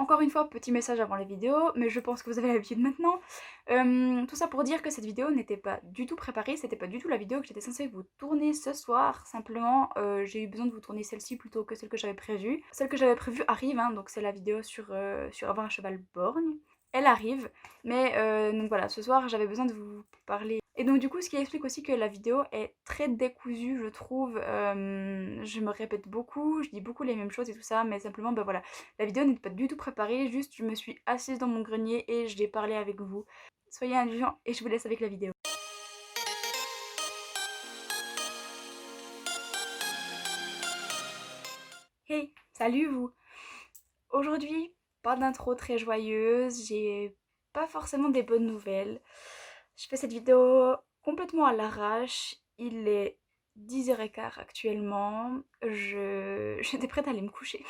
encore une fois, petit message avant la vidéo, mais je pense que vous avez l'habitude maintenant. Tout ça pour dire que cette vidéo n'était pas du tout préparée, c'était pas du tout la vidéo que j'étais censée vous tourner ce soir. Simplement, j'ai eu besoin de vous tourner celle-ci plutôt que celle que j'avais prévue. Celle que j'avais prévue arrive, hein, donc c'est la vidéo sur avoir un cheval borgne. Elle arrive, mais donc voilà, ce soir j'avais besoin de vous parler. Et donc du coup, ce qui explique aussi que la vidéo est très décousue, je trouve. Je me répète beaucoup, je dis beaucoup les mêmes choses et tout ça, mais simplement, ben voilà, la vidéo n'est pas du tout préparée, juste je me suis assise dans mon grenier et j'ai parlé avec vous. Soyez indulgents et je vous laisse avec la vidéo. Hey, salut vous! Aujourd'hui, pas d'intro très joyeuse, j'ai pas forcément des bonnes nouvelles. Je fais cette vidéo complètement à l'arrache, il est 10h15 actuellement, j'étais prête à aller me coucher.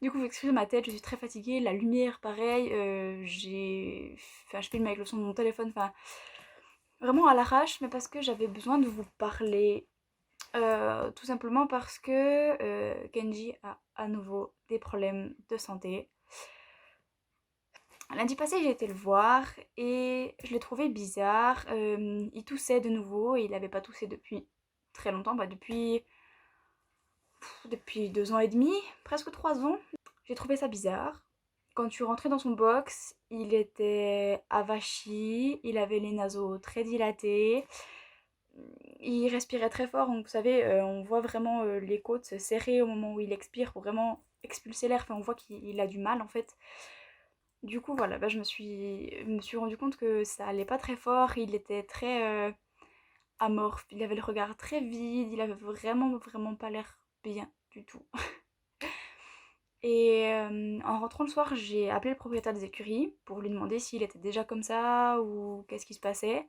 Du coup, vous excusez ma tête, je suis très fatiguée, la lumière pareil, je filme avec le son de mon téléphone, enfin vraiment à l'arrache, mais parce que j'avais besoin de vous parler. Tout simplement parce que Kenji a à nouveau des problèmes de santé. Lundi passé, j'ai été le voir et je l'ai trouvé bizarre. Il toussait de nouveau et il n'avait pas toussé depuis très longtemps, depuis 2 ans et demi, presque 3 ans. J'ai trouvé ça bizarre. Quand tu rentrais dans son box, il était avachi, il avait les naseaux très dilatés, il respirait très fort, donc vous savez, on voit vraiment les côtes se serrer au moment où il expire pour vraiment expulser l'air, enfin on voit qu'il a du mal en fait. Du coup voilà, je me suis rendu compte que ça allait pas très fort, il était très amorphe, il avait le regard très vide, il avait vraiment pas l'air bien du tout. Et en rentrant le soir, j'ai appelé le propriétaire des écuries pour lui demander s'il était déjà comme ça ou qu'est-ce qui se passait.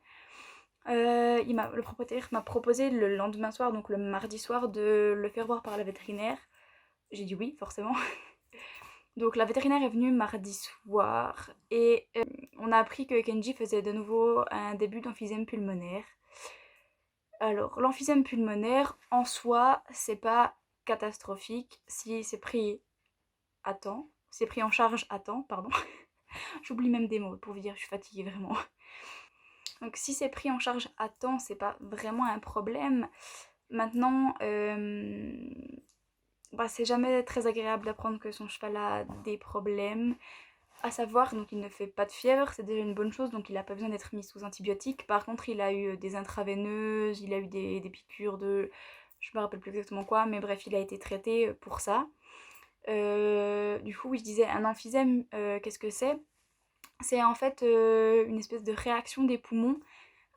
Le propriétaire m'a proposé le lendemain soir, donc le mardi soir, de le faire voir par la vétérinaire. J'ai dit oui, forcément. Donc la vétérinaire est venue mardi soir et on a appris que Kenji faisait de nouveau un début d'emphysème pulmonaire. Alors l'emphysème pulmonaire en soi, c'est pas catastrophique si c'est pris à temps, c'est pris en charge à temps, pardon. J'oublie même des mots pour vous dire, je suis fatiguée vraiment. Donc si c'est pris en charge à temps, c'est pas vraiment un problème. Maintenant, c'est jamais très agréable d'apprendre que son cheval a des problèmes. À savoir, donc il ne fait pas de fièvre, c'est déjà une bonne chose, donc il n'a pas besoin d'être mis sous antibiotiques. Par contre, il a eu des intraveineuses, il a eu des piqûres de... Je me rappelle plus exactement quoi, mais bref, il a été traité pour ça. Du coup, oui, je disais, un emphysème, qu'est-ce que c'est? C'est en fait une espèce de réaction des poumons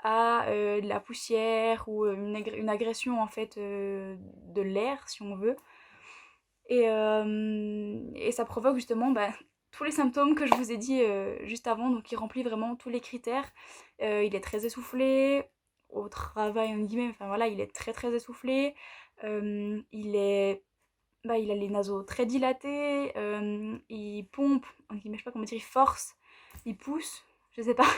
à de la poussière ou une agression en fait de l'air si on veut. Et ça provoque justement tous les symptômes que je vous ai dit juste avant, donc il remplit vraiment tous les critères. Il est très essoufflé, au travail en guillemets, enfin voilà, il est très essoufflé. Il a les naseaux très dilatés, il pompe, en guillemets, je sais pas comment dire, il force, il pousse, je sais pas,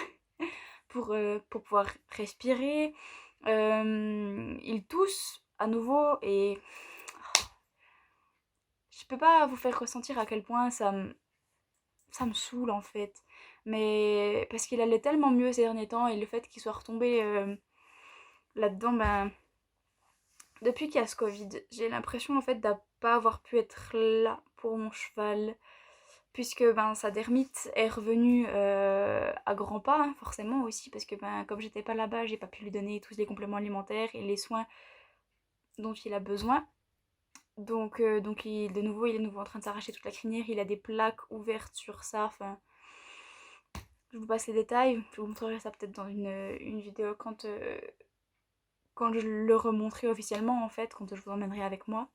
pour pouvoir respirer. Il tousse à nouveau et je peux pas vous faire ressentir à quel point ça me saoule en fait. Mais parce qu'il allait tellement mieux ces derniers temps et le fait qu'il soit retombé là-dedans, depuis qu'il y a ce Covid, j'ai l'impression en fait de pas avoir pu être là pour mon cheval. Puisque sa dermite est revenue à grands pas, hein, forcément aussi, parce que comme j'étais pas là-bas, j'ai pas pu lui donner tous les compléments alimentaires et les soins dont il a besoin. Donc de nouveau, il est de nouveau en train de s'arracher toute la crinière, il a des plaques ouvertes sur ça, enfin... Je vous passe les détails, je vous montrerai ça peut-être dans une vidéo quand je le remontrerai officiellement en fait, quand je vous emmènerai avec moi.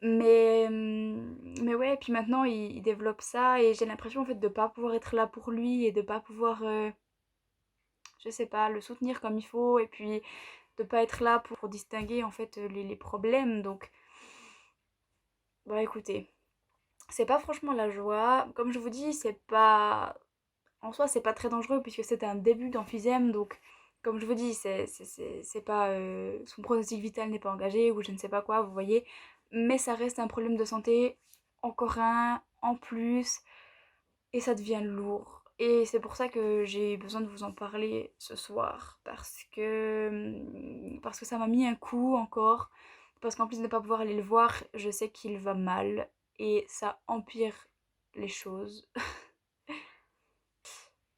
Mais ouais, et puis maintenant il développe ça et j'ai l'impression en fait de pas pouvoir être là pour lui et de pas pouvoir, je sais pas, le soutenir comme il faut et puis de pas être là pour distinguer en fait les problèmes. Donc, écoutez, c'est pas franchement la joie. Comme je vous dis, c'est pas... En soi, c'est pas très dangereux puisque c'est un début d'emphysème, donc comme je vous dis, c'est pas... son pronostic vital n'est pas engagé ou je ne sais pas quoi, vous voyez. Mais ça reste un problème de santé, encore un, en plus et ça devient lourd. Et c'est pour ça que j'ai besoin de vous en parler ce soir parce que ça m'a mis un coup encore. Parce qu'en plus de ne pas pouvoir aller le voir, je sais qu'il va mal et ça empire les choses.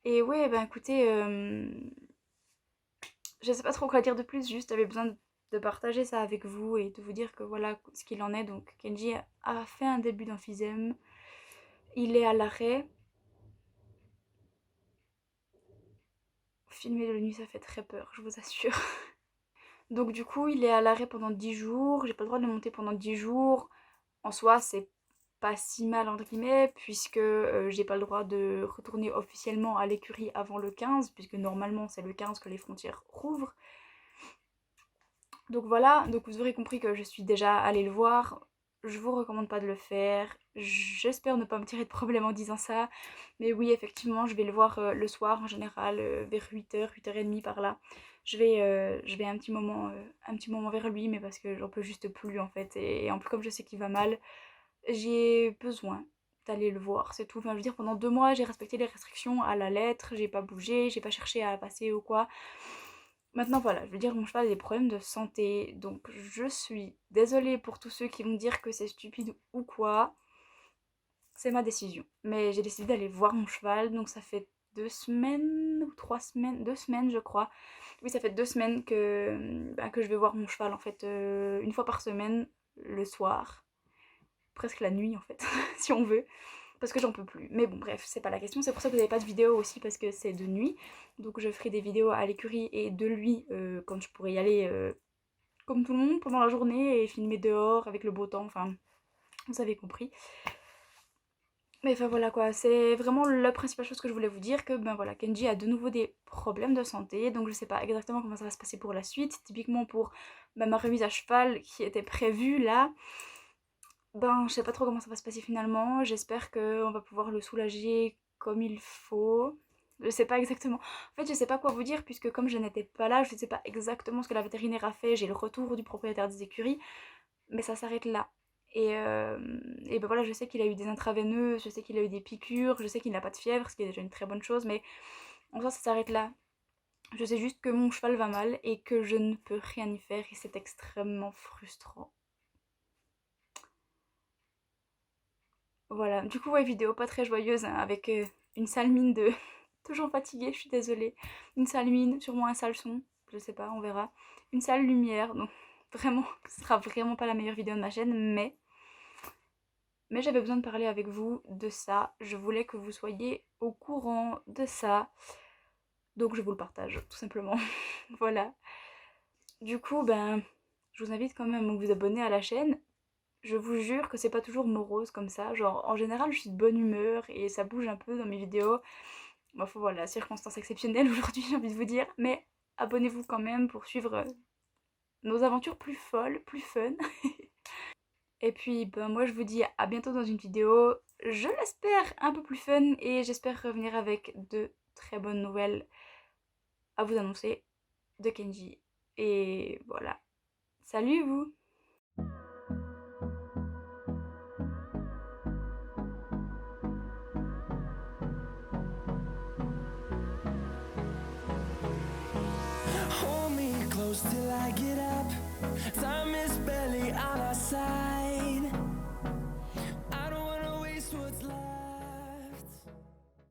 Et ouais, ben écoutez, je sais pas trop quoi dire de plus, juste j'avais besoin de partager ça avec vous et de vous dire que voilà ce qu'il en est. Donc Kenji a fait un début d'emphysème, il est à l'arrêt. Filmer de nuit ça fait très peur, je vous assure. Donc du coup il est à l'arrêt pendant 10 jours, j'ai pas le droit de le monter pendant 10 jours. En soi c'est pas si mal entre guillemets puisque j'ai pas le droit de retourner officiellement à l'écurie avant le 15 puisque normalement c'est le 15 que les frontières rouvrent. Donc voilà, donc vous aurez compris que je suis déjà allée le voir. Je vous recommande pas de le faire. J'espère ne pas me tirer de problème en disant ça. Mais oui, effectivement, je vais le voir le soir en général, vers 8h, 8h30 par là. Je vais un petit moment vers lui, mais parce que j'en peux juste plus en fait. Et en plus, comme je sais qu'il va mal, j'ai besoin d'aller le voir, c'est tout. Enfin, je veux dire, pendant 2 mois, j'ai respecté les restrictions à la lettre, j'ai pas bougé, j'ai pas cherché à passer ou quoi. Maintenant voilà, je veux dire, mon cheval a des problèmes de santé, donc je suis désolée pour tous ceux qui vont dire que c'est stupide ou quoi. C'est ma décision. Mais j'ai décidé d'aller voir mon cheval, donc ça fait 2 semaines ou 3 semaines, 2 semaines je crois. Oui, ça fait 2 semaines que je vais voir mon cheval en fait, une fois par semaine, le soir. Presque la nuit en fait, si on veut. Parce que j'en peux plus. Mais bon, bref, c'est pas la question. C'est pour ça que vous n'avez pas de vidéo aussi, parce que c'est de nuit. Donc je ferai des vidéos à l'écurie et de lui quand je pourrai y aller comme tout le monde pendant la journée et filmer dehors avec le beau temps. Enfin, vous avez compris. Mais enfin voilà quoi, c'est vraiment la principale chose que je voulais vous dire, que ben voilà, Kenji a de nouveau des problèmes de santé, donc je sais pas exactement comment ça va se passer pour la suite. Typiquement pour ben, ma remise à cheval qui était prévue là, ben, je sais pas trop comment ça va se passer finalement. J'espère qu'on va pouvoir le soulager comme il faut. Je sais pas exactement. En fait, je sais pas quoi vous dire puisque comme je n'étais pas là, je sais pas exactement ce que la vétérinaire a fait. J'ai le retour du propriétaire des écuries, mais ça s'arrête là. Et ben voilà, je sais qu'il a eu des intraveineuses, je sais qu'il a eu des piqûres, je sais qu'il n'a pas de fièvre, ce qui est déjà une très bonne chose, mais en soi, ça s'arrête là. Je sais juste que mon cheval va mal et que je ne peux rien y faire et c'est extrêmement frustrant. Voilà, du coup, ouais, vidéo pas très joyeuse, hein, avec une sale mine de... Toujours fatiguée, je suis désolée. Une sale mine, sûrement un sale son, je sais pas, on verra. Une sale lumière, donc vraiment, ce sera vraiment pas la meilleure vidéo de ma chaîne, mais j'avais besoin de parler avec vous de ça. Je voulais que vous soyez au courant de ça, donc je vous le partage, tout simplement. Voilà. Du coup, ben, je vous invite quand même à vous abonner à la chaîne. Je vous jure que c'est pas toujours morose comme ça. Genre, en général, je suis de bonne humeur et ça bouge un peu dans mes vidéos. Bon, faut voilà, circonstances exceptionnelles aujourd'hui, j'ai envie de vous dire. Mais abonnez-vous quand même pour suivre nos aventures plus folles, plus fun. Et puis, ben, moi, je vous dis à bientôt dans une vidéo. Je l'espère un peu plus fun et j'espère revenir avec de très bonnes nouvelles à vous annoncer de Kenji. Et voilà. Salut vous! Hold me close till I get up. Time is barely on our side.